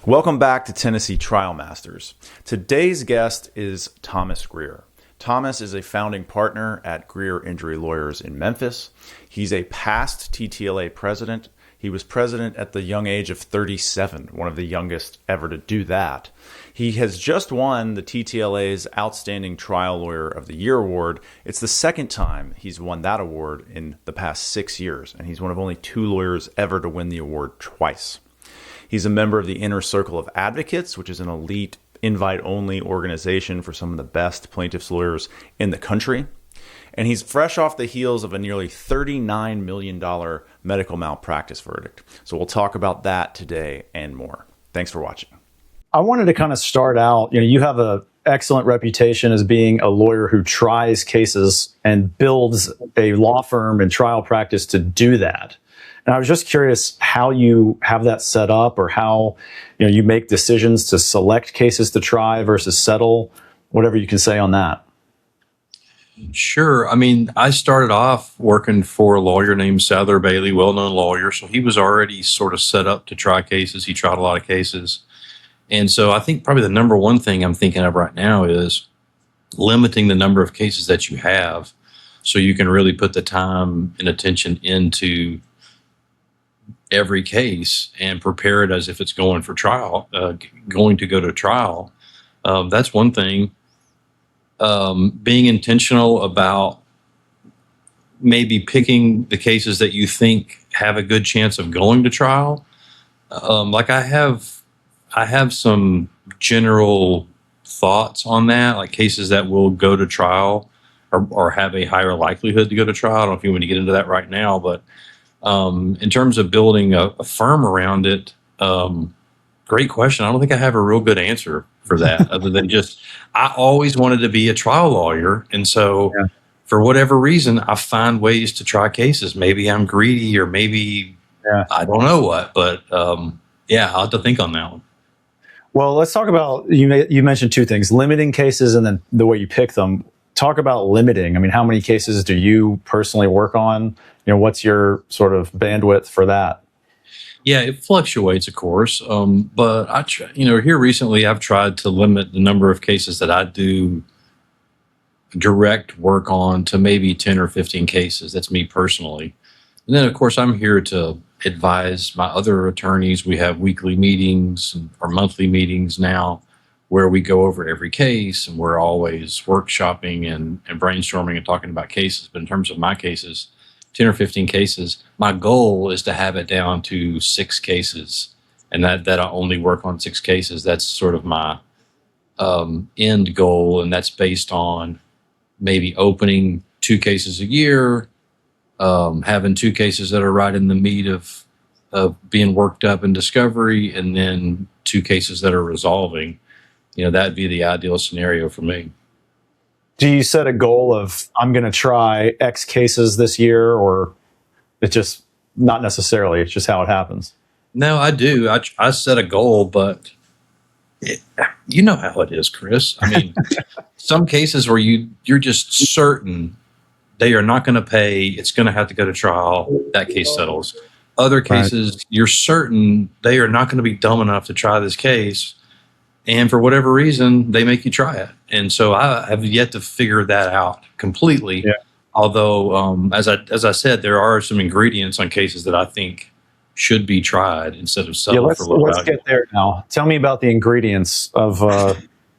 Welcome back to Tennessee Trial Masters. Today's guest is Thomas Greer. Thomas is a founding partner at Greer Injury Lawyers in Memphis. He's a past TTLA president. He was president at the young age of 37, one of the youngest ever to do that. He has just won the TTLA's Outstanding Trial Lawyer of the Year award. It's the second time he's won that award in the past 6 years, and he's one of only 2 lawyers ever to win the award twice. He's a member of the Inner Circle of Advocates, which is an elite, invite-only organization for some of the best plaintiffs' lawyers in the country. And he's fresh off the heels of a nearly $39 million medical malpractice verdict. So we'll talk about that today and more. Thanks for watching. I wanted to kind of start out, you have an excellent reputation as being a lawyer who tries cases and builds a law firm and trial practice to do that. And I was just curious how you have that set up, or how you make decisions to select cases to try versus settle, whatever you can say on that. Sure. I mean, I started off working for a lawyer named Sadler Bailey, well-known lawyer. So he was already sort of set up to try cases. He tried a lot of cases. And so I think probably the number one thing I'm thinking of right now is limiting the number of cases that you have so you can really put the time and attention into every case and prepare it as if it's going for trial, going to go to trial. That's one thing. Being intentional about maybe picking the cases that you think have a good chance of going to trial. Like I have some general thoughts on that, like cases that will go to trial or have a higher likelihood to go to trial. I don't know if you want to get into that right now, but in terms of building a firm around it, great question. I don't think I have a real good answer for that other than just I always wanted to be a trial lawyer. And so for whatever reason, I find ways to try cases. Maybe I'm greedy or maybe I don't know what, but I'll have to think on that one. Well, let's talk about, you mentioned 2 things, limiting cases and then the way you pick them. Talk about limiting. I mean, how many cases do you personally work on? What's your sort of bandwidth for that? Yeah, it fluctuates, of course. But here recently, I've tried to limit the number of cases that I do direct work on to maybe 10 or 15 cases. That's me personally. And then, of course, I'm here to advise my other attorneys. We have weekly meetings or monthly meetings now where we go over every case, and we're always workshopping and brainstorming and talking about cases. But in terms of my cases, 10 or 15 cases, my goal is to have it down to 6 cases, and that I only work on 6 cases. That's sort of my end goal, and that's based on maybe opening 2 cases a year, having 2 cases that are right in the meat of being worked up in discovery, and then 2 cases that are resolving. That'd be the ideal scenario for me. Do you set a goal of, I'm going to try X cases this year, or it's just not necessarily, it's just how it happens? No, I do. I set a goal, but you know how it is, Chris. I mean, some cases where you're just certain they are not going to pay, it's going to have to go to trial, that case settles. Other cases, you're certain they are not going to be dumb enough to try this case, and for whatever reason, they make you try it. And so I have yet to figure that out completely. Yeah. Although, as I said, there are some ingredients on cases that I think should be tried instead of settled for low value. Let's get there now. Tell me about the ingredients of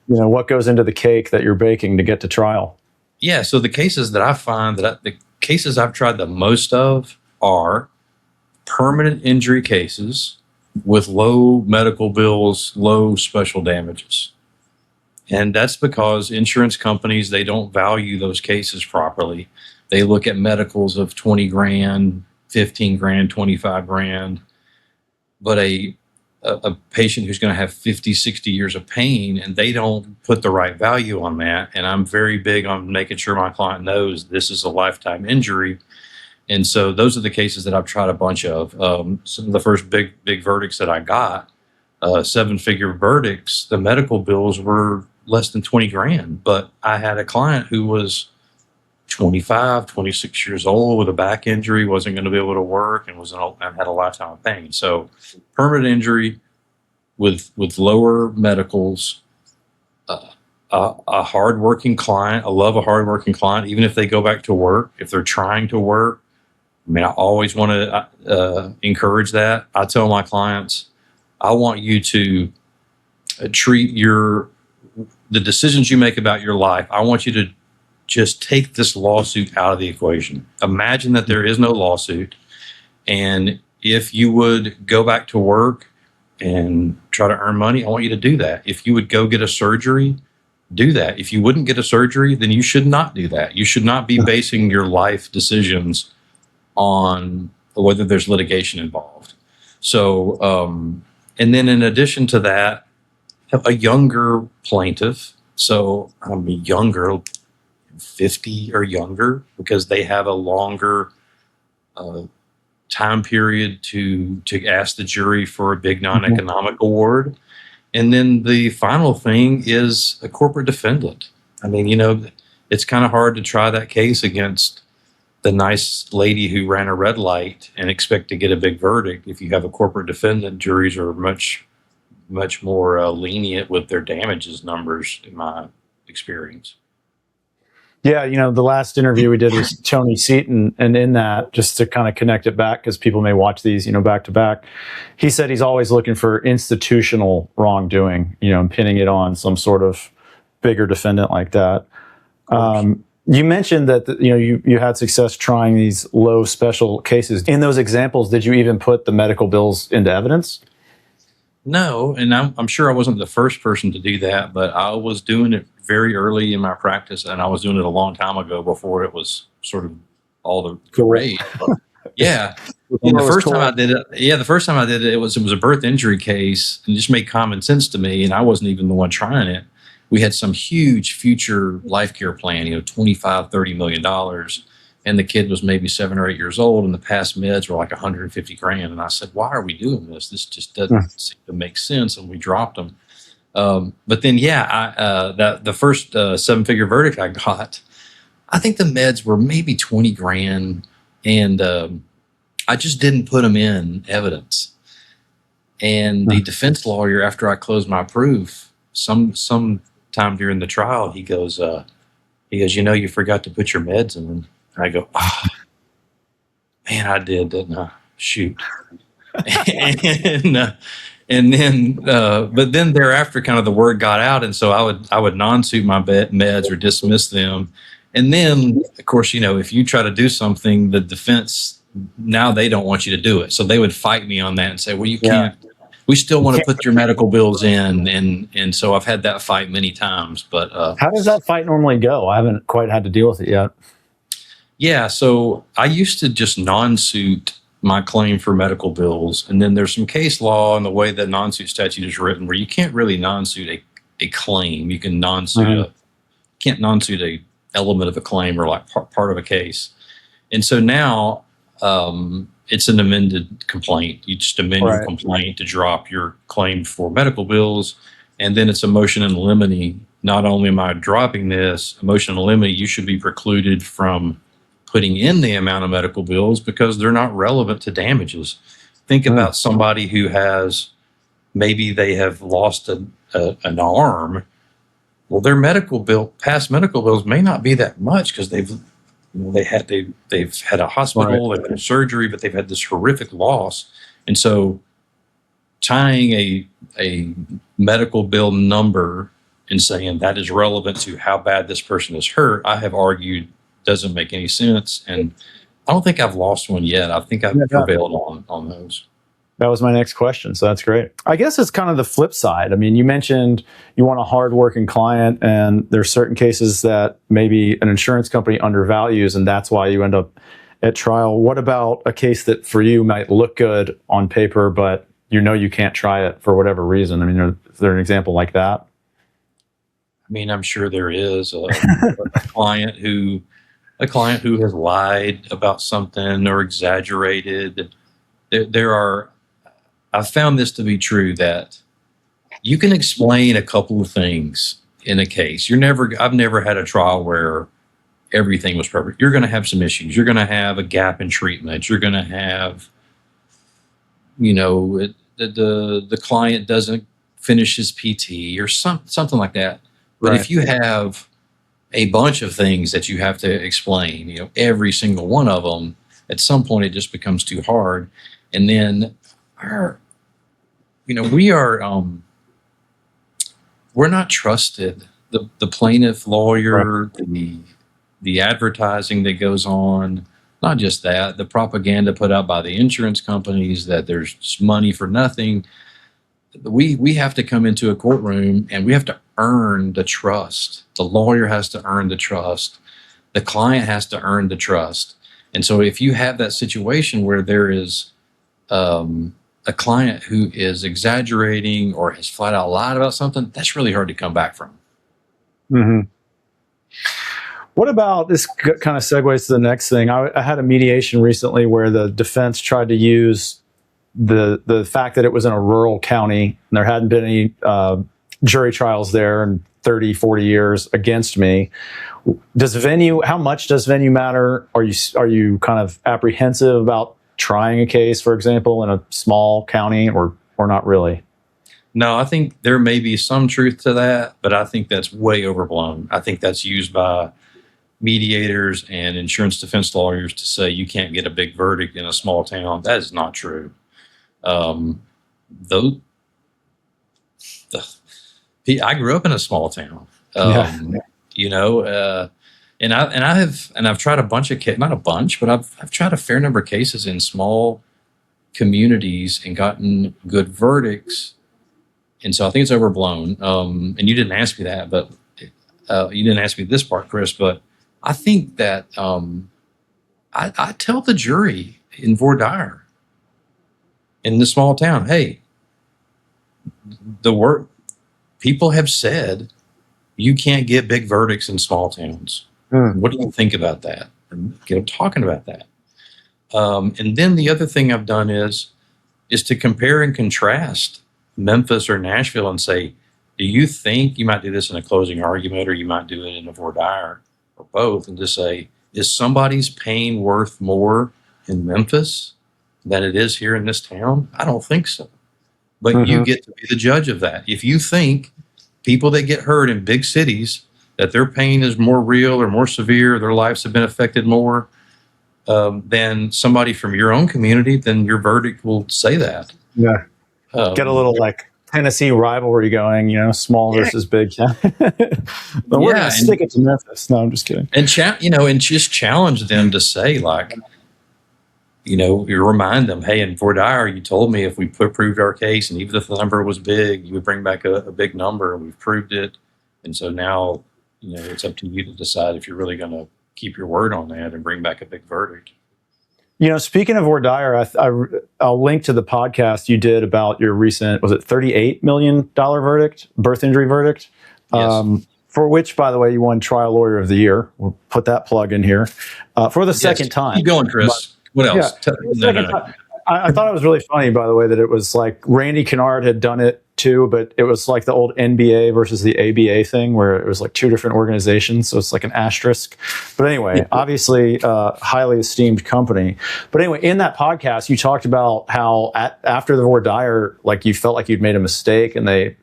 what goes into the cake that you're baking to get to trial. Yeah. So the cases that I find the cases I've tried the most of are permanent injury cases with low medical bills, low special damages. And that's because insurance companies, they don't value those cases properly. They look at medicals of 20 grand, 15 grand, 25 grand. But a patient who's going to have 50, 60 years of pain, and they don't put the right value on that. And I'm very big on making sure my client knows this is a lifetime injury. And so those are the cases that I've tried a bunch of. Some of the first big verdicts that I got, 7-figure verdicts, the medical bills were less than 20 grand. But I had a client who was 25, 26 years old with a back injury, wasn't going to be able to work, and had a lifetime of pain. So permanent injury, with lower medicals, a hardworking client. I love a hardworking client, even if they go back to work, if they're trying to work. I mean, I always want to encourage that. I tell my clients, I want you to treat the decisions you make about your life. I want you to just take this lawsuit out of the equation. Imagine that there is no lawsuit. And if you would go back to work and try to earn money, I want you to do that. If you would go get a surgery, do that. If you wouldn't get a surgery, then you should not do that. You should not be basing your life decisions on whether there's litigation involved. So, and then in addition to that, have a younger plaintiff. So I'm younger, 50 or younger, because they have a longer time period to ask the jury for a big non-economic award. And then the final thing is a corporate defendant. I mean, it's kind of hard to try that case against the nice lady who ran a red light and expect to get a big verdict. If you have a corporate defendant, juries are much more lenient with their damages numbers, in my experience. Yeah, the last interview we did was Tony Seaton, and in that, just to kind of connect it back, because people may watch these, back to back, he said he's always looking for institutional wrongdoing, and pinning it on some sort of bigger defendant like that. You mentioned that you had success trying these low special cases. In those examples, did you even put the medical bills into evidence? No, and I'm sure I wasn't the first person to do that, but I was doing it very early in my practice, and I was doing it a long time ago before it was sort of all the rage. Yeah. And the first time I did it, it was a birth injury case, and it just made common sense to me, and I wasn't even the one trying it. We had some huge future life care plan, $25, $30 million. And the kid was maybe 7 or 8 years old, and the past meds were like $150,000. And I said, why are we doing this? This just doesn't seem to make sense. And we dropped them. But then, the first 7-figure verdict I got, I think the meds were maybe $20,000, and I just didn't put them in evidence. And the defense lawyer, after I closed my proof, some time during the trial, he goes, you forgot to put your meds in. And I go, man, I did, didn't I? Shoot. And then, but then thereafter, kind of the word got out, and so I would non-suit my meds or dismiss them. And then, of course, if you try to do something, the defense, now they don't want you to do it, so they would fight me on that and say, well, you can't. We still want to put your medical bills in, and so I've had that fight many times. But how does that fight normally go? I haven't quite had to deal with it yet. Yeah, so I used to just non-suit my claim for medical bills, and then there's some case law in the way that non-suit statute is written where you can't really non-suit a claim. You can non-suit can't non-suit a element of a claim or like part of a case. And so now it's an amended complaint. You just amend your complaint to drop your claim for medical bills, and then it's a motion in limine. Not only am I dropping this, a motion in limine, you should be precluded from putting in the amount of medical bills because they're not relevant to damages. Think about somebody who has, maybe they have lost an arm. Well, their past medical bills may not be that much because they've had a hospital, they've had a surgery, but they've had this horrific loss. And so tying a medical bill number and saying that is relevant to how bad this person is hurt, I have argued doesn't make any sense. And I don't think I've lost one yet. I think I've prevailed on those. That was my next question. So that's great. I guess it's kind of the flip side. I mean, you mentioned you want a hardworking client, and there's certain cases that maybe an insurance company undervalues, and that's why you end up at trial. What about a case that for you might look good on paper, but you can't try it for whatever reason? I mean, is there an example like that? I mean, I'm sure there is a client who has lied about something or exaggerated. I've found this to be true, that you can explain a couple of things in a case. I've never had a trial where everything was perfect. You're going to have some issues. You're going to have a gap in treatment. You're going to have, the client doesn't finish his PT or something like that. But Right. if you have a bunch of things that you have to explain, every single one of them, at some point it just becomes too hard. And then we're not trusted. The plaintiff lawyer, the advertising that goes on, not just that, the propaganda put out by the insurance companies that there's money for nothing. We have to come into a courtroom and we have to earn the trust. The lawyer has to earn the trust. The client has to earn the trust. And so if you have that situation where there is a client who is exaggerating or has flat out lied about something, that's really hard to come back from. Mm-hmm. What about this? Kind of segues to the next thing. I had a mediation recently where the defense tried to use the fact that it was in a rural county and there hadn't been any jury trials there in 30, 40 years against me. How much does venue matter? Are you kind of apprehensive about trying a case, for example, in a small county, or not really? No, I think there may be some truth to that, but I think that's way overblown. I think that's used by mediators and insurance defense lawyers to say you can't get a big verdict in a small town. That is not true. Though I grew up in a small town, and I've tried a bunch of not a bunch, but I've tried a fair number of cases in small communities and gotten good verdicts. And so I think it's overblown. And you didn't ask me that, but you didn't ask me this part, Chris. But I think that I tell the jury in Voir in the small town, hey, people have said you can't get big verdicts in small towns. What do you think about that? And get them talking about that. And then the other thing I've done is to compare and contrast Memphis or Nashville and say, do you think you might do this in a closing argument or you might do it in a voir dire or both, and just say, is somebody's pain worth more in Memphis than it is here in this town? I don't think so. But you get to be the judge of that. If you think people that get hurt in big cities, that their pain is more real or more severe, their lives have been affected more than somebody from your own community, then your verdict will say that. Yeah. Get a little like Tennessee rivalry going, small versus big. But we're going to stick it to Memphis. No, I'm just kidding. And and just challenge them to say, like, you remind them, hey, in voir dire, you told me if we proved our case, and even if the number was big, you would bring back a big number, and we've proved it. And so now, it's up to you to decide if you're really going to keep your word on that and bring back a big verdict. Speaking of voir dire, I'll link to the podcast you did about your recent, was it $38 million verdict, birth injury verdict? Yes. For which, by the way, you won Trial Lawyer of the Year. We'll put that plug in here. For the second time. Keep going, Chris. What else? I thought it was really funny, by the way, that it was like Randy Kennard had done it too, but it was like the old NBA versus the ABA thing where it was like two different organizations. So it's like an asterisk. But anyway, obviously, highly esteemed company. But anyway, in that podcast, you talked about how after the voir dire, like you felt like you'd made a mistake and they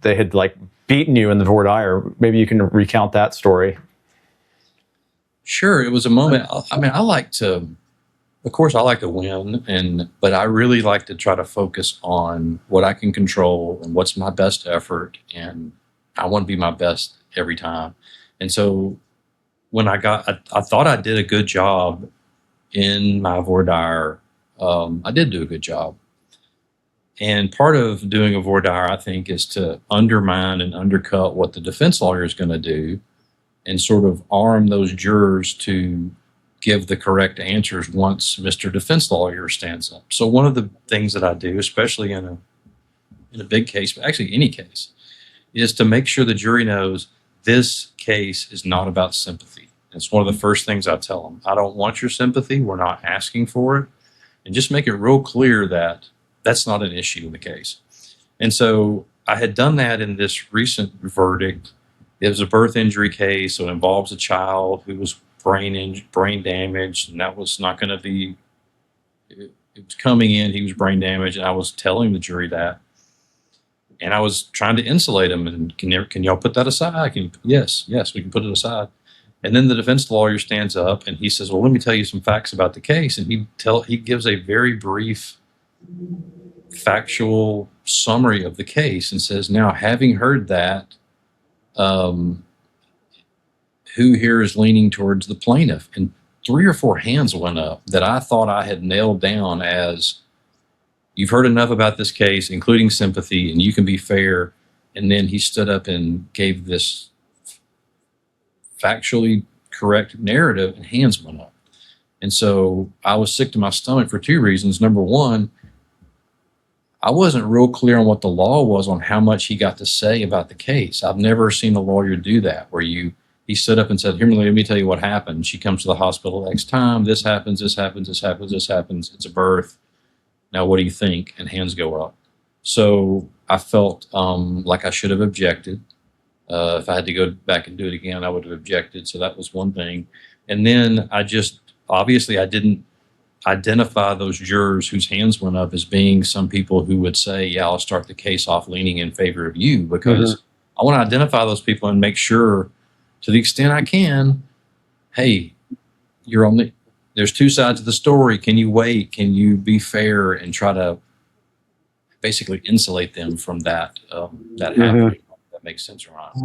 had like beaten you in the voir dire. Maybe you can recount that story. Sure. It was a moment. I mean, of course, I like to win, but I really like to try to focus on what I can control and what's my best effort, and I want to be my best every time. And so when I thought I did a good job in my voir dire. I did do a good job. And part of doing a voir dire, I think, is to undermine and undercut what the defense lawyer is going to do and sort of arm those jurors to give the correct answers once Mr. Defense Lawyer stands up. So one of the things that I do, especially in a big case, but actually any case, is to make sure the jury knows this case is not about sympathy. It's one of the first things I tell them. I don't want your sympathy. We're not asking for it. And just make it real clear that that's not an issue in the case. And so I had done that in this recent verdict. It was a birth injury case, so it involves a child who was brain damaged, and that was not going to be it was coming in. He was brain damaged, and I was telling the jury that. And I was trying to insulate him. And can y'all put that aside? Yes, we can put it aside. And then the defense lawyer stands up and he says, well, let me tell you some facts about the case. And he gives a very brief factual summary of the case and says, now, having heard that, who here is leaning towards the plaintiff? And 3 or 4 hands went up that I thought I had nailed down as, you've heard enough about this case, including sympathy, and you can be fair. And then he stood up and gave this factually correct narrative, and hands went up. And so I was sick to my stomach for 2 reasons. Number one, I wasn't real clear on what the law was on how much he got to say about the case. I've never seen a lawyer do that, where he stood up and said, here, let me tell you what happened. She comes to the hospital X time. This happens, this happens, this happens, this happens. It's a birth. Now, what do you think? And hands go up. So I felt like I should have objected. If I had to go back and do it again, I would have objected. So that was one thing. And then I didn't identify those jurors whose hands went up as being some people who would say, yeah, I'll start the case off leaning in favor of you, because I want to identify those people and make sure, to the extent I can, hey, there's 2 sides of the story. Can you wait? Can you be fair and try to basically insulate them from that happening? If that makes sense or not.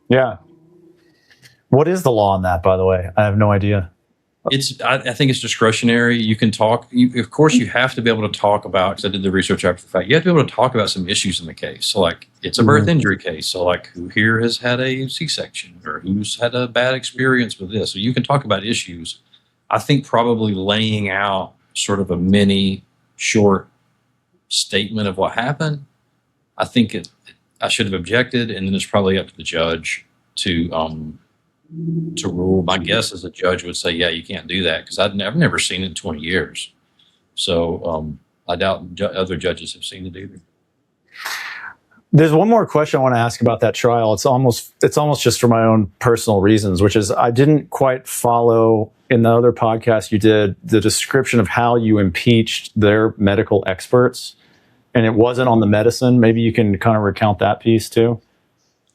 Yeah. What is the law on that, by the way? I have no idea. I think it's discretionary. You can talk. Of course, you have to be able to talk about, because I did the research after the fact, you have to be able to talk about some issues in the case. So, like, it's a birth injury case. So, like, who here has had a C-section, or who's had a bad experience with this? So you can talk about issues. I think probably laying out sort of a mini short statement of what happened, I think I should have objected, and then it's probably up to the judge to rule. My guess is the judge would say, yeah, you can't do that, because I've never seen it in 20 years. So I doubt other judges have seen it either. There's one more question I want to ask about that trial. It's almost just for my own personal reasons, which is I didn't quite follow in the other podcast you did the description of how you impeached their medical experts, and it wasn't on the medicine. Maybe you can kind of recount that piece too.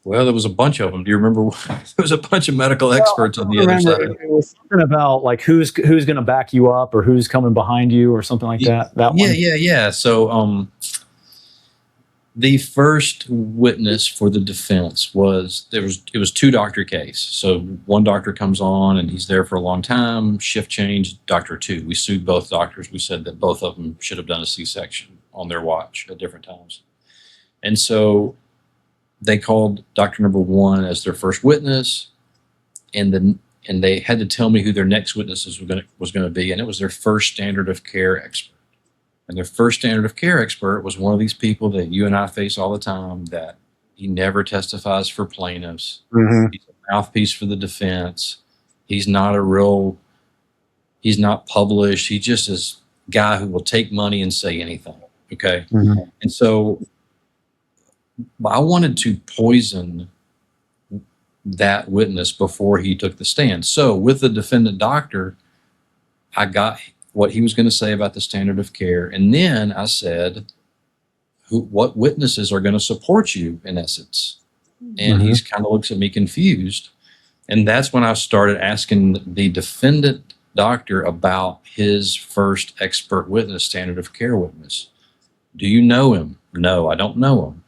Well, there was a bunch of them. Do you remember? There was a bunch of medical experts on the other side. It was something about like who's going to back you up, or who's coming behind you, or something like that. That one. Yeah. So the first witness for the defense was 2-doctor case. So one doctor comes on and he's there for a long time. Shift change, doctor 2. We sued both doctors. We said that both of them should have done a C-section on their watch at different times, and so they called doctor number 1 as their first witness, and they had to tell me who their next witnesses was going to be, and it was their first standard of care expert. And their first standard of care expert was one of these people that you and I face all the time, that he never testifies for plaintiffs. He's a mouthpiece for the defense. He's not published. He just is a guy who will take money and say anything. Okay. And so I wanted to poison that witness before he took the stand. So with the defendant doctor, I got what he was going to say about the standard of care. And then I said, what witnesses are going to support you, in essence? And he kind of looks at me confused. And that's when I started asking the defendant doctor about his first expert witness, standard of care witness. Do you know him? No, I don't know him.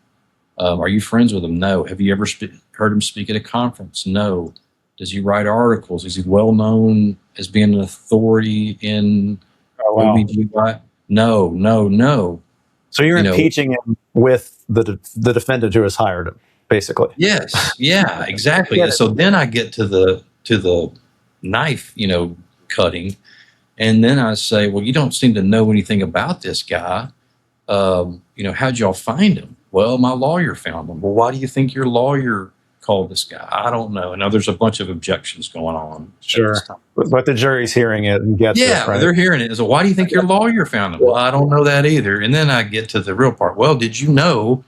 Are you friends with him? No. Have you ever heard him speak at a conference? No. Does he write articles? Is he well known as being an authority in OBGYN? No. So you're impeaching him with the defendant who has hired him, basically. Yes. Yeah. Exactly. So then I get to the knife, cutting, and then I say, well, you don't seem to know anything about this guy. How'd y'all find him? Well, my lawyer found him. Well, why do you think your lawyer called this guy? I don't know. And now there's a bunch of objections going on. Sure. But the jury's hearing it and gets it, right? They're hearing it. So why do you think your lawyer found him? Well, I don't know that either. And then I get to the real part. Well, did you know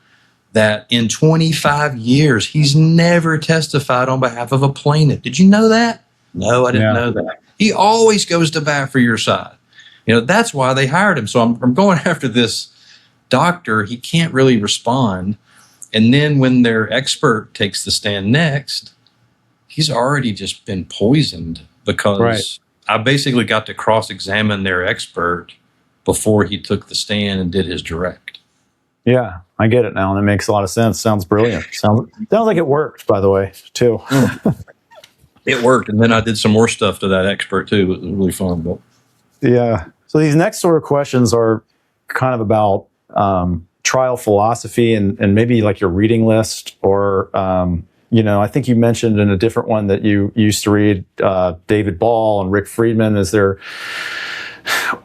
that in 25 years, he's never testified on behalf of a plaintiff? Did you know that? No, I didn't know that. He always goes to bat for your side. That's why they hired him. So I'm going after this doctor. He can't really respond. And then when their expert takes the stand next, he's already just been poisoned because I basically got to cross-examine their expert before he took the stand and did his direct. Yeah, I get it now. And it makes a lot of sense. Sounds brilliant. Sounds like it worked, by the way, too. It worked. And then I did some more stuff to that expert, too. It was really fun. But yeah. So these next sort of questions are kind of about trial philosophy and maybe like your reading list or, I think you mentioned in a different one that you used to read David Ball and Rick Friedman.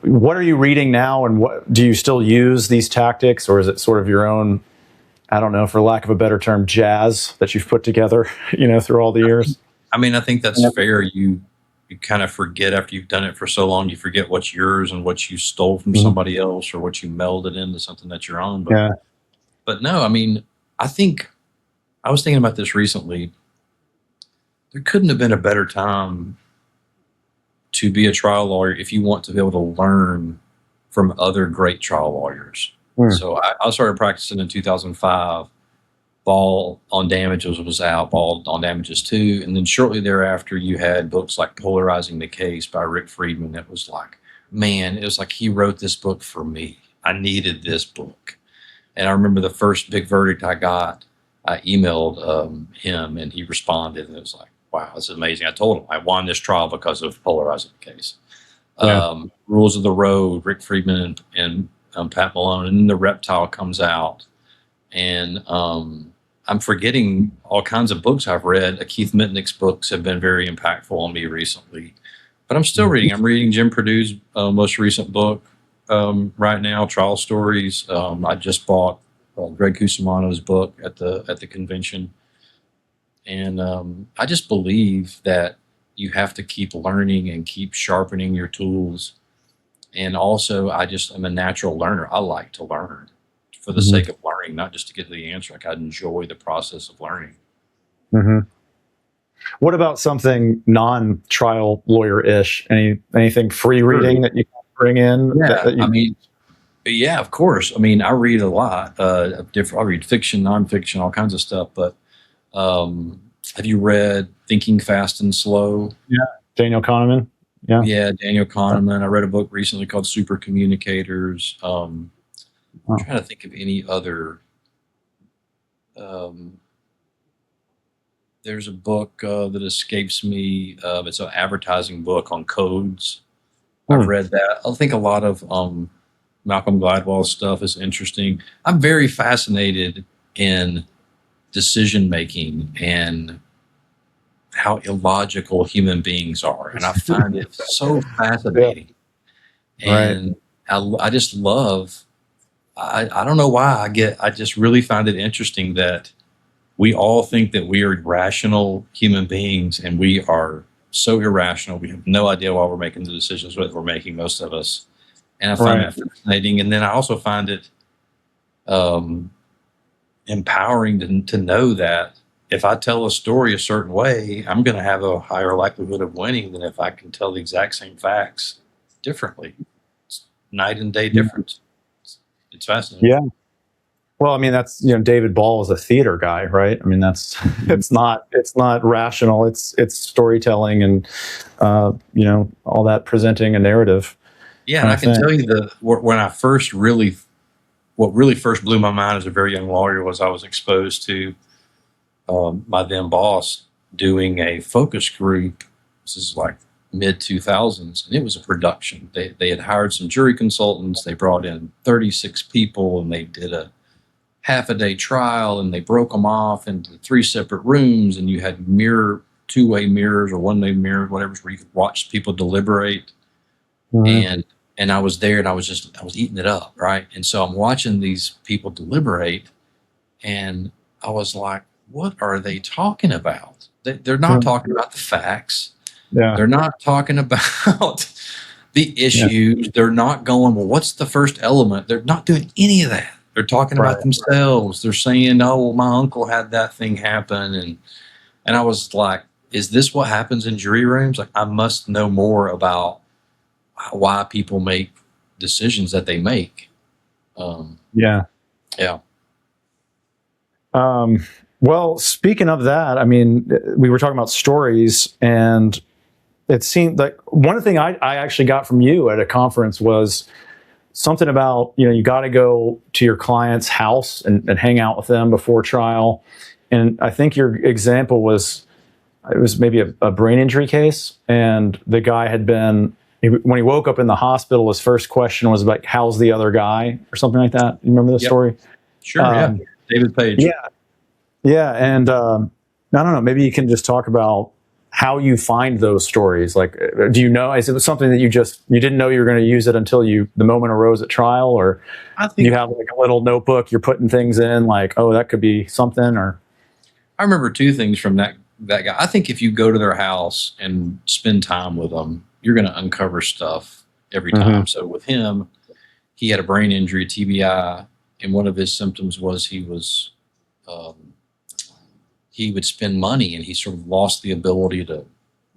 What are you reading now, and what do you still use these tactics, or is it sort of your own, I don't know, for lack of a better term, jazz that you've put together, through all the years? I mean, I think that's fair. You kind of forget after you've done it for so long, you forget what's yours and what you stole from somebody else or what you melded into something that's your own. But no, I mean, I think I was thinking about this recently. There couldn't have been a better time to be a trial lawyer if you want to be able to learn from other great trial lawyers. So I started practicing in 2005. Ball on Damages was out, Ball on Damages 2. And then shortly thereafter, you had books like Polarizing the Case by Rick Friedman. It was like, man, it was like he wrote this book for me. I needed this book. And I remember the first big verdict I got, I emailed him and he responded. And it was like, wow, this is amazing. I told him I won this trial because of Polarizing the Case. Rules of the Road, Rick Friedman and Pat Malone. And then The Reptile comes out. And I'm forgetting all kinds of books I've read. Keith Mitnick's books have been very impactful on me recently. But I'm still reading. I'm reading Jim Perdue's most recent book right now, Trial Stories. I just bought Greg Cusimano's book at the convention. And I just believe that you have to keep learning and keep sharpening your tools. And also, I'm a natural learner. I like to learn for the sake of learning, not just to get to the answer. Like I enjoy the process of learning. What about something non-trial lawyer-ish? Anything free reading that you can bring in? Yeah, of course. I mean, I read a lot of different. I read fiction, nonfiction, all kinds of stuff. But have you read Thinking Fast and Slow? Yeah, Daniel Kahneman. Yeah, Daniel Kahneman. I read a book recently called Super Communicators. I'm trying to think of any other. There's a book that escapes me. It's an advertising book on codes. I've read that. I think a lot of Malcolm Gladwell's stuff is interesting. I'm very fascinated in decision making and how illogical human beings are, and I find it so fascinating. And I just love. I don't know why I just really find it interesting that we all think that we are rational human beings, and we are so irrational. We have no idea why we're making the decisions that we're making, most of us. And I find that fascinating. And then I also find it empowering to know that if I tell a story a certain way, I'm going to have a higher likelihood of winning than if I can tell the exact same facts differently. It's night and day difference. It's fascinating. Yeah. Well, I mean, that's, David Ball is a theater guy, right? I mean, that's, it's not rational. It's storytelling and, all that, presenting a narrative. Yeah. And I can tell you when I what really first blew my mind as a very young lawyer was I was exposed to my then boss doing a focus group. This is like mid 2000s, and it was a production. They had hired some jury consultants. They brought in 36 people, and they did a half-a-day trial, and they broke them off into 3 separate rooms, and you had two-way mirrors or one-way mirrors, whatever, where you could watch people deliberate. And I was there, and I was eating it up, right? And so I'm watching these people deliberate, and I was like, what are they talking about? They're not talking about the facts. Yeah. They're not talking about the issues. Yeah. They're not going, well, what's the first element? They're not doing any of that. They're talking about themselves. They're saying, oh, well, my uncle had that thing happen. And I was like, is this what happens in jury rooms? Like, I must know more about why people make decisions that they make. Yeah. Yeah. Well, speaking of that, I mean, we were talking about stories, and it seemed like one thing I actually got from you at a conference was something about, you got to go to your client's house and hang out with them before trial. And I think your example was, it was maybe a brain injury case, and the guy had been, when he woke up in the hospital, his first question was like, how's the other guy, or something like that. You remember the story? Sure. Yeah. David Page. Yeah. And I don't know, maybe you can just talk about how you find those stories. Like, do you know, is it something that you didn't know you were going to use it until the moment arose at trial, or I think you have like a little notebook, you're putting things in like, oh, that could be something? Or I remember two things from that guy. I think if you go to their house and spend time with them, you're going to uncover stuff every time. So with him, he had a brain injury, TBI, and one of his symptoms was he would spend money, and he sort of lost the ability to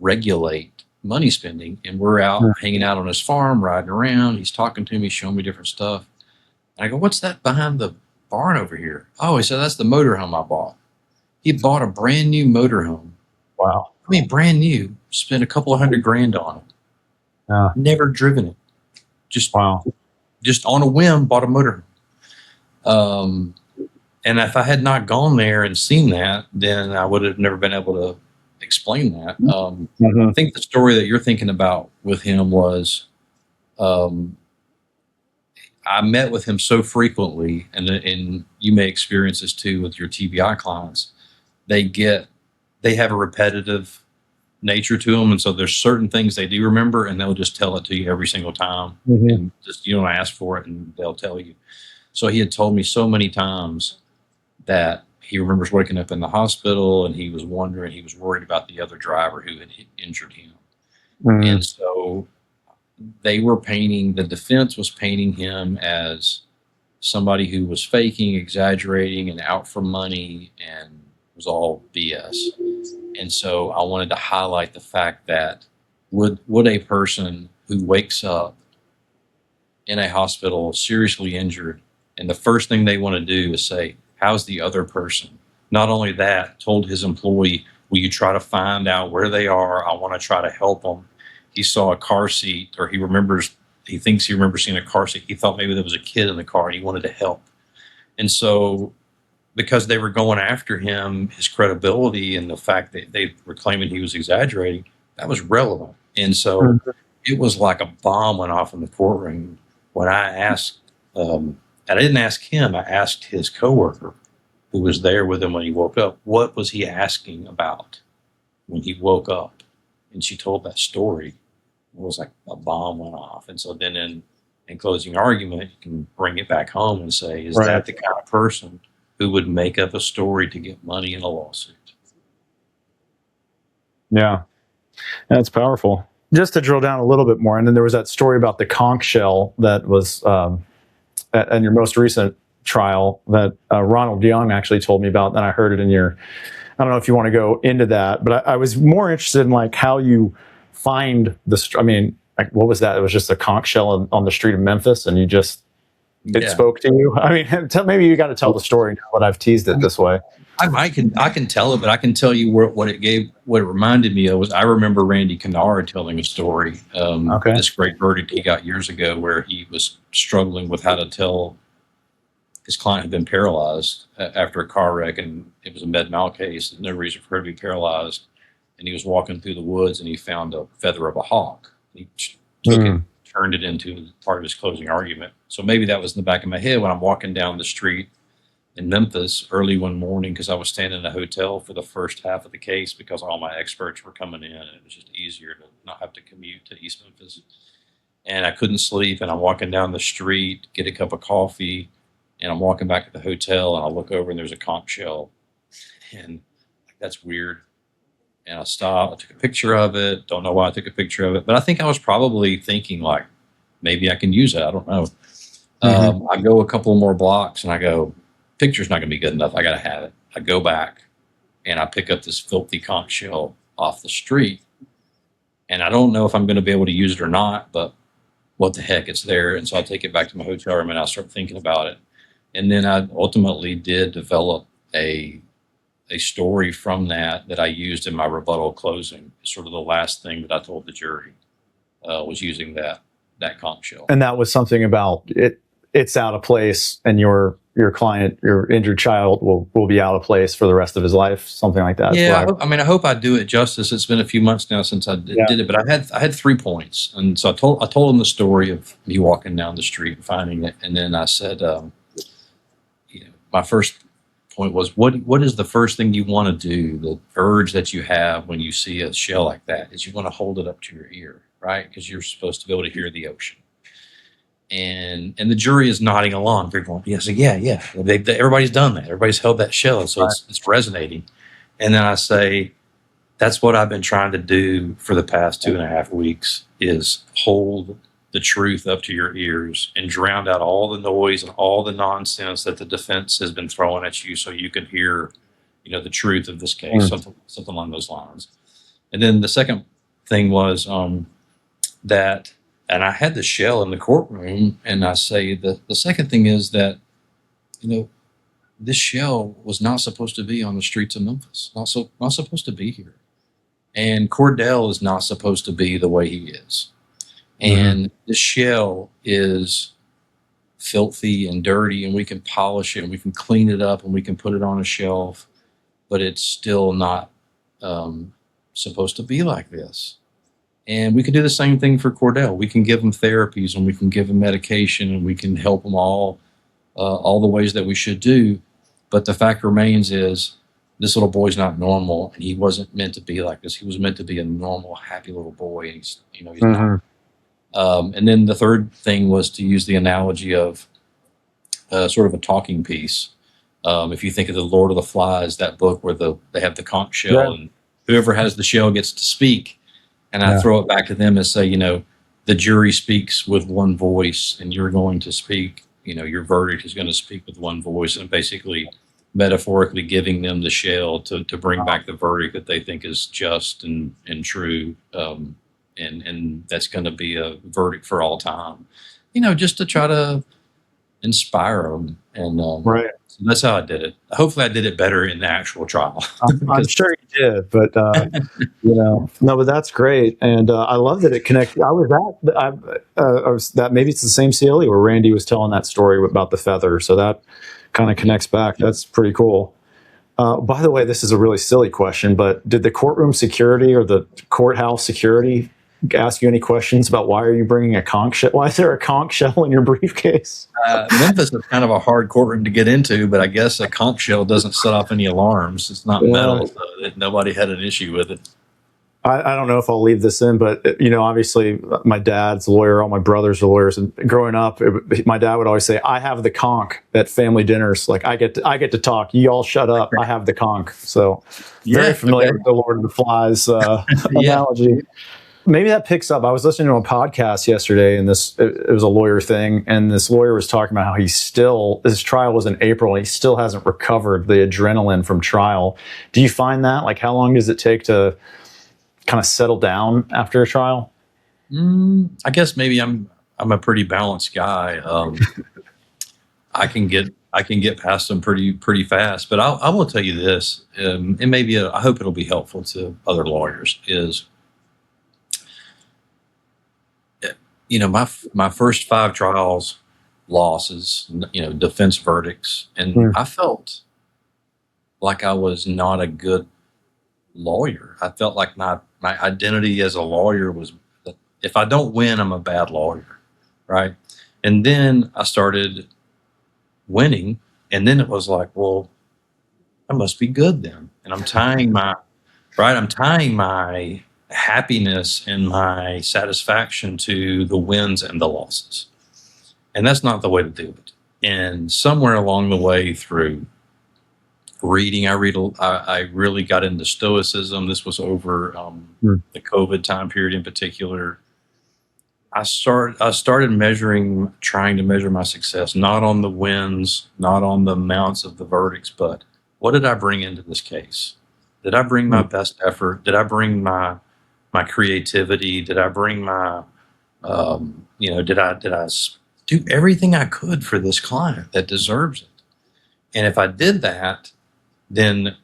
regulate money spending. And we're out hanging out on his farm, riding around. He's talking to me, showing me different stuff. And I go, what's that behind the barn over here? Oh, he said, that's the motorhome I bought. He bought a brand new motorhome. wow. I mean, brand new, spent a couple of $100,000 on it. Never driven it. Just on a whim, bought a motorhome. And if I had not gone there and seen that, then I would have never been able to explain that. I think the story that you're thinking about with him was, I met with him so frequently, and you may experience this too with your TBI clients. They have a repetitive nature to them, and so there's certain things they do remember, and they'll just tell it to you every single time, and just you don't ask for it, and they'll tell you. So he had told me so many times that he remembers waking up in the hospital, and he was worried about the other driver who had injured him. And so the defense was painting him as somebody who was faking, exaggerating, and out for money, and was all BS. And so I wanted to highlight the fact that would a person who wakes up in a hospital seriously injured, and the first thing they want to do is say, how's the other person? Not only that, told his employee, will you try to find out where they are? I want to try to help them. He saw a car seat, or he thinks he remembers seeing a car seat. He thought maybe there was a kid in the car, and he wanted to help. And so because they were going after him, his credibility, and the fact that they were claiming he was exaggerating, that was relevant. And so it was like a bomb went off in the courtroom when I asked, I didn't ask him, I asked his coworker who was there with him when he woke up, what was he asking about when he woke up? And she told that story. It was like a bomb went off. And so then in closing argument, you can bring it back home and say, is that the kind of person who would make up a story to get money in a lawsuit? Yeah, that's powerful. Just to drill down a little bit more, and then there was that story about the conch shell that was in your most recent trial that Ronald Young actually told me about, and I heard it in your, I don't know if you want to go into that, but I was more interested in like how you find I mean, like, what was that? It was just a conch shell on the street of Memphis, and it spoke to you. I mean, maybe you got to tell the story now that I've teased it this way. I can tell it, but I can tell you what it reminded me of was, I remember Randy Kennard telling a story. This great verdict he got years ago where he was struggling with how to tell his client had been paralyzed after a car wreck, and it was a med mal case. There's no reason for her to be paralyzed. And he was walking through the woods, and he found a feather of a hawk. He took it, turned it into part of his closing argument. So maybe that was in the back of my head when I'm walking down the street in Memphis early one morning, because I was staying in a hotel for the first half of the case because all my experts were coming in, and it was just easier to not have to commute to East Memphis. And I couldn't sleep, and I'm walking down the street, get a cup of coffee, and I'm walking back to the hotel, and I look over, and there's a conch shell. And that's weird. And I stopped, I took a picture of it. Don't know why I took a picture of it, but I think I was probably thinking like, maybe I can use it. I don't know. I go a couple more blocks, and I go, picture's not going to be good enough. I got to have it. I go back, and I pick up this filthy conch shell off the street. And I don't know if I'm going to be able to use it or not, but what the heck, it's there. And so I take it back to my hotel room and I start thinking about it. And then I ultimately did develop a story from that I used in my rebuttal closing. Sort of the last thing that I told the jury was using that conch shell. And that was something about it's out of place, and your client, your injured child, will be out of place for the rest of his life, something like that. Yeah, I hope I do it justice. It's been a few months now since I did it, but I had 3 points, and so I told him the story of me walking down the street and finding it, and then I said, my first point was, what is the first thing you want to do? The urge that you have when you see a shell like that is you want to hold it up to your ear, right? Because you're supposed to be able to hear the ocean. And the jury is nodding along. They're going, yeah. Everybody's done that. Everybody's held that shell, so it's resonating. And then I say, that's what I've been trying to do for the past 2.5 weeks, is hold the truth up to your ears and drown out all the noise and all the nonsense that the defense has been throwing at you, so you can hear, the truth of this case, something along those lines. And then the second thing was that, and I had the shell in the courtroom, and I say that the second thing is that, this shell was not supposed to be on the streets of Memphis, not supposed to be here. And Cordell is not supposed to be the way he is. And the shell is filthy and dirty, and we can polish it and we can clean it up and we can put it on a shelf, but it's still not supposed to be like this. And we can do the same thing for Cordell. We can give him therapies and we can give him medication and we can help him all the ways that we should do. But the fact remains is this little boy's not normal, and he wasn't meant to be like this. He was meant to be a normal, happy little boy. And he's not. And then the third thing was to use the analogy of sort of a talking piece. If you think of the Lord of the Flies, that book where they have the conch shell, and whoever has the shell gets to speak. And I throw it back to them and say, the jury speaks with one voice, and you're going to speak, your verdict is going to speak with one voice, and basically metaphorically giving them the shell to bring back the verdict that they think is just and true. And that's going to be a verdict for all time, just to try to inspire them. And so that's how I did it. Hopefully I did it better in the actual trial. I'm sure you did, but no, but that's great. And I love that it connected. I was that maybe it's the same CLE where Randy was telling that story about the feather. So that kind of connects back. That's pretty cool. By the way, this is a really silly question, but did the courtroom security or the courthouse security ask you any questions about why are you bringing a conch shell? Why is there a conch shell in your briefcase? Memphis is kind of a hard courtroom to get into, but I guess a conch shell doesn't set off any alarms. It's not metal, so nobody had an issue with it. I don't know if I'll leave this in, but obviously my dad's a lawyer, all my brothers are lawyers, and growing up, my dad would always say, "I have the conch" at family dinners. Like I get to talk. You all shut up. I have the conch. So very familiar with the Lord of the Flies analogy. Maybe that picks up. I was listening to a podcast yesterday, and it was a lawyer thing, and this lawyer was talking about how his trial was in April, and he still hasn't recovered the adrenaline from trial. Do you find that? Like, how long does it take to kind of settle down after a trial? I guess maybe I'm a pretty balanced guy. I can get past them pretty fast. But I will tell you this, and maybe I hope it'll be helpful to other lawyers. Is my first 5 trials, losses, defense verdicts, and I felt like I was not a good lawyer. I felt like my identity as a lawyer was that if I don't win, I'm a bad lawyer, right? And then I started winning, and then it was like, well, I must be good then. And I'm tying my happiness and my satisfaction to the wins and the losses. And that's not the way to do it. And somewhere along the way through reading, I really got into Stoicism. This was over the COVID time period in particular. I started trying to measure my success, not on the wins, not on the amounts of the verdicts, but what did I bring into this case? Did I bring my best effort? Did I bring my creativity? Did I bring my Did I do everything I could for this client that deserves it? And if I did that, then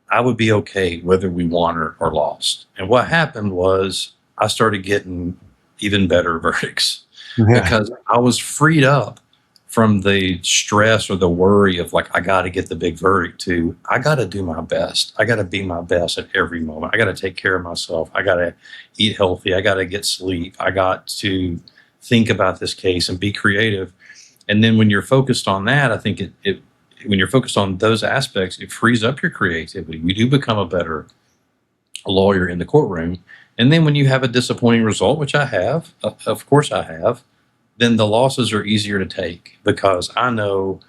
I would be okay whether we won or lost. And what happened was I started getting even better verdicts because I was freed up from the stress or the worry of like, I got to get the big verdict to, I got to do my best. I got to be my best at every moment. I got to take care of myself. I got to eat healthy. I got to get sleep. I got to think about this case and be creative. And then when you're focused on that, I think when you're focused on those aspects, it frees up your creativity. You do become a better lawyer in the courtroom. And then when you have a disappointing result, which I have, of course I have, then the losses are easier to take because I know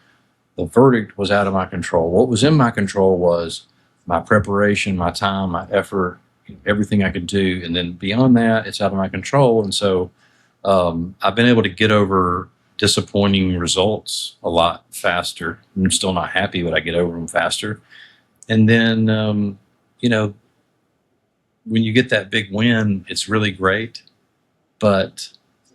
the verdict was out of my control. What was in my control was my preparation, my time, my effort, everything I could do. And then beyond that, it's out of my control. And so I've been able to get over disappointing results a lot faster. I'm still not happy, but I get over them faster. And then, when you get that big win, it's really great, but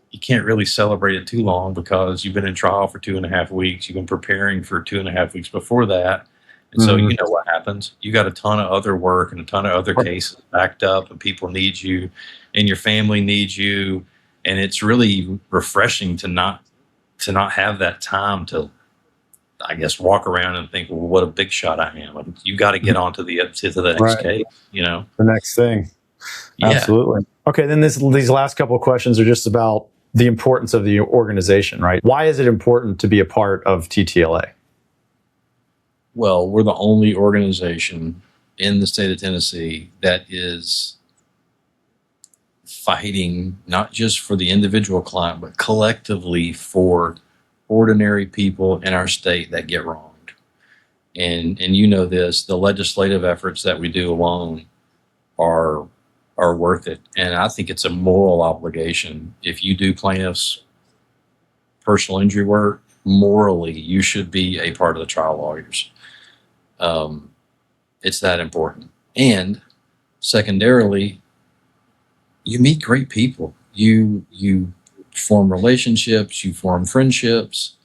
you can't really celebrate it too long because you've been in trial for 2.5 weeks. You've been preparing for 2.5 weeks before that. And so you know what happens. You got a ton of other work and a ton of other cases backed up, and people need you and your family needs you. And it's really refreshing to not have that time to, I guess, walk around and think, well, what a big shot I am. You got to get on to the next case, The next thing. Yeah. Absolutely. Okay, then these last couple of questions are just about the importance of the organization, right? Why is it important to be a part of TTLA? Well, we're the only organization in the state of Tennessee that is fighting not just for the individual client, but collectively for ordinary people in our state that get wronged. And you know this, the legislative efforts that we do alone are worth it. And I think it's a moral obligation. If you do plaintiffs' personal injury work, morally, you should be a part of the trial lawyers. It's that important. And secondarily, you meet great people. You form relationships, you form friendships.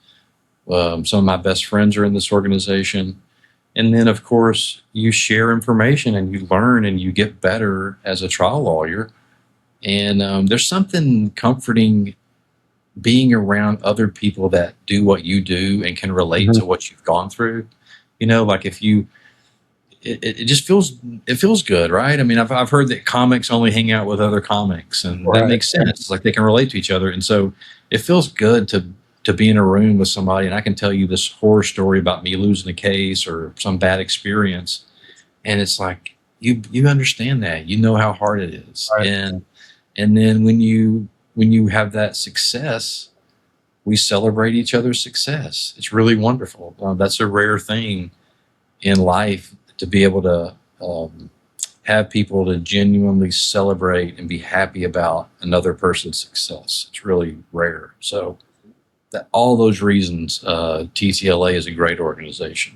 Some of my best friends are in this organization. And then, of course, you share information and you learn and you get better as a trial lawyer. And there's something comforting being around other people that do what you do and can relate to what you've gone through. Like if you, it just feels good, right? I mean, I've heard that comics only hang out with other comics, and that makes sense. It's like they can relate to each other. And so it feels good to be in a room with somebody, and I can tell you this horror story about me losing a case or some bad experience. And it's like, you understand that, you know how hard it is. Right. And then when you have that success, we celebrate each other's success. It's really wonderful. That's a rare thing in life, to be able to have people to genuinely celebrate and be happy about another person's success. It's really rare. So all those reasons, TTLA is a great organization.